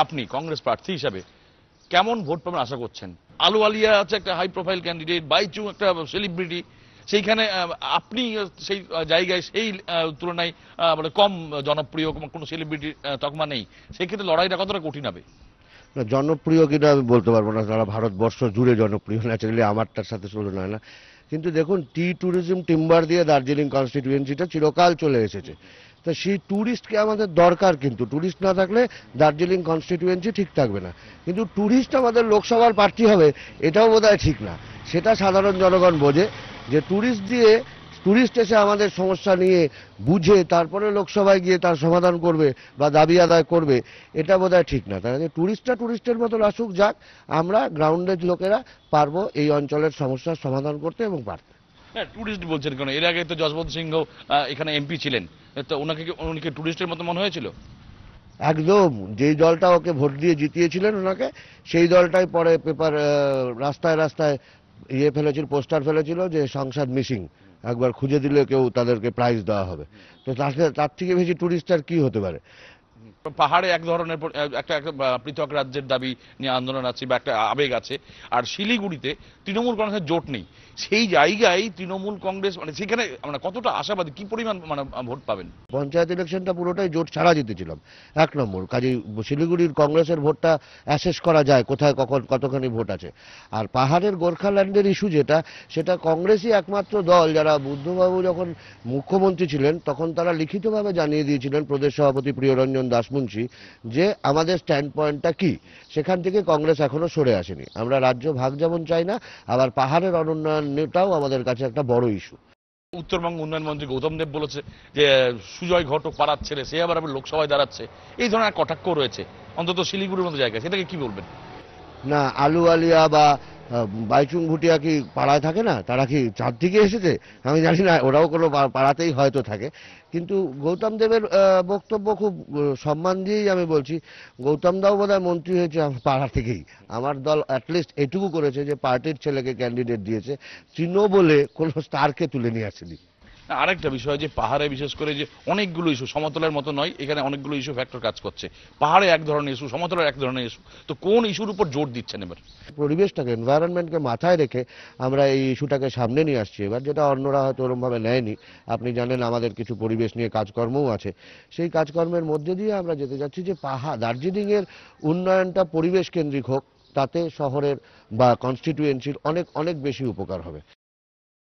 আপনি কংগ্রেস প্রার্থী হিসাবে কেমন ভোট পাবেন আশা করছেন? আলু আলিয়া আছে একটা হাই প্রোফাইল ক্যান্ডিডেট, বাইচুং একটা সেলিব্রিটি, সেইখানে আপনি সেই জায়গায় সেই তুলনায় মানে কম জনপ্রিয় কোনো সেলিব্রিটি তকমা নেই, সেই ক্ষেত্রে লড়াইটা কতটা কঠিন হবে? না, জনপ্রিয় কিনা আমি বলতে পারবো না, তারা ভারতবর্ষ জুড়ে জনপ্রিয়, ন্যাচারালি আমারটার সাথে তুলনা হয় না। কিন্তু দেখুন, ট্যুরিজম টিম্বার দিয়ে দার্জিলিং কনস্টিটিউয়েন্সিটা চিরকাল চলে এসেছে। তো সেই ট্যুরিস্টকে আমাদের দরকার, কিন্তু ট্যুরিস্ট না থাকলে দার্জিলিং কনস্টিটিউয়েন্সি ঠিক থাকবে না। কিন্তু ট্যুরিস্ট আমাদের লোকসভার প্রার্থী হবে, এটাও বোধহয় ঠিক না। সেটা সাধারণ জনগণ বোঝে, যে ট্যুরিস্ট এসে আমাদের সমস্যা নিয়ে বুঝে তারপরে লোকসভায় গিয়ে তার সমাধান করবে বা দাবি আদায় করবে, এটা বোধহয় ঠিক না। তাই ট্যুরিস্টরা ট্যুরিস্টের মতো আসুক, যাক, আমরা গ্রাউন্ডের লোকেরা পারবো এই অঞ্চলের সমস্যার সমাধান করতে এবং পারতে। হ্যাঁ, ট্যুরিস্ট বলছেন কেন? এর আগে তো যশবন্ত সিংহ এখানে এমপি ছিলেন, তো উনিকে ট্যুরিস্টের মতো মনে হয়েছিল? একদম, যেই দলটা ওকে ভোট দিয়ে জিতিয়েছিলেন ওনাকে, সেই দলটাই পরে রাস্তায় রাস্তায় ফেলেছিল, পোস্টার ফেলেছিল যে সংসদ মিসিং, একবার খুঁজে দিলে কেউ তাদেরকে প্রাইজ দেওয়া হবে। তো তার থেকে বেশি ট্যুরিস্ট আর কি হতে পারে? পাহাড়ে এক ধরনের একটা একটা পৃথক রাজ্যের দাবি নিয়ে আন্দোলন আছে বা একটা আবেগ আছে, আর শিলিগুড়িতে তৃণমূল কংগ্রেসের জোট নেই, সেই জায়গায় তৃণমূল কংগ্রেস মানে সেখানে মানে কতটা আশাবাদী, কি পরিমাণ মানে ভোট পাবেন? পঞ্চায়েত ইলেকশনটা পুরোটাই জোট ছাড়া জিতেছিলাম, 1 নম্বর। কাজেই শিলিগুড়ির কংগ্রেসের ভোটটা অ্যাসেস করা যায় কোথায় কখন কতখানি ভোট আছে। আর পাহাড়ের গোর্খাল্যান্ডের ইস্যু যেটা, সেটা কংগ্রেসই একমাত্র দল যারা, বুদ্ধবাবু যখন মুখ্যমন্ত্রী ছিলেন তখন তারা লিখিতভাবে জানিয়ে দিয়েছিলেন প্রদেশ সভাপতি প্রিয়রঞ্জন দাসমুন্সী, যে আমাদের স্ট্যান্ড পয়েন্টটা কি। সেখান থেকে কংগ্রেস এখনো সরে আসেনি। আমরা রাজ্য ভাগ যেমন চাই না, আবার পাহাড়ের অনুন্নয়নটাও আমাদের কাছে একটা বড় ইস্যু। উত্তরবঙ্গ উন্নয়ন মন্ত্রী গৌতম দেব বলেছে যে সুজয় ঘটক পাড়ার ছেলে, সে আবার লোকসভায় দাঁড়াচ্ছে, এই ধরনের এক কটাক্ষ রয়েছে অন্তত শিলিগুড়ির মতো জায়গায়, সেটাকে কি বলবেন? না, আলু আলিয়া বা বাইচুং ভুটিয়া কি পাড়ায় থাকে না? তারা কি চাঁদ থেকে এসেছে? আমি জানি না, ওরাও কোনো পাড়াতেই হয়তো থাকে। কিন্তু গৌতম দেবের বক্তব্য খুব সম্মান দিয়েই আমি বলছি, গৌতম দাও বোধহয় মন্ত্রী হয়েছে আমার পাড়া থেকেই। আমার দল অ্যাটলিস্ট এটুকু করেছে যে পার্টির ছেলেকে ক্যান্ডিডেট দিয়েছে, তৃণমূলে কোনো স্টারকে তুলে নিয়ে আসেনি। আরেকটা বিষয় যে পাহাড়ে বিশেষ করে যে অনেকগুলো ইস্যু, সমতলের মতো নয়, এখানে অনেকগুলো ইস্যু ফ্যাক্টর কাজ করছে। পাহাড়ে এক ধরনের ইস্যু, সমতলের এক ধরনের ইস্যু, তো কোন ইস্যুর উপর জোর দিচ্ছেন এবার? পরিবেশটাকে, এনভায়রনমেন্টকে মাথায় রেখে আমরা এই ইস্যুটাকে সামনে নিয়ে আসছি এবার, যেটা অন্যরা হয়তো ওরমভাবে নেয়নি। আপনি জানেন আমাদের কিছু পরিবেশ নিয়ে কাজকর্মও আছে, সেই কাজকর্মের মধ্যে দিয়ে আমরা যেতে যাচ্ছি যে দার্জিলিংয়ের উন্নয়নটা পরিবেশ কেন্দ্রিক হোক, তাতে শহরের বা কনস্টিটিউয়েন্সির অনেক অনেক বেশি উপকার হবে।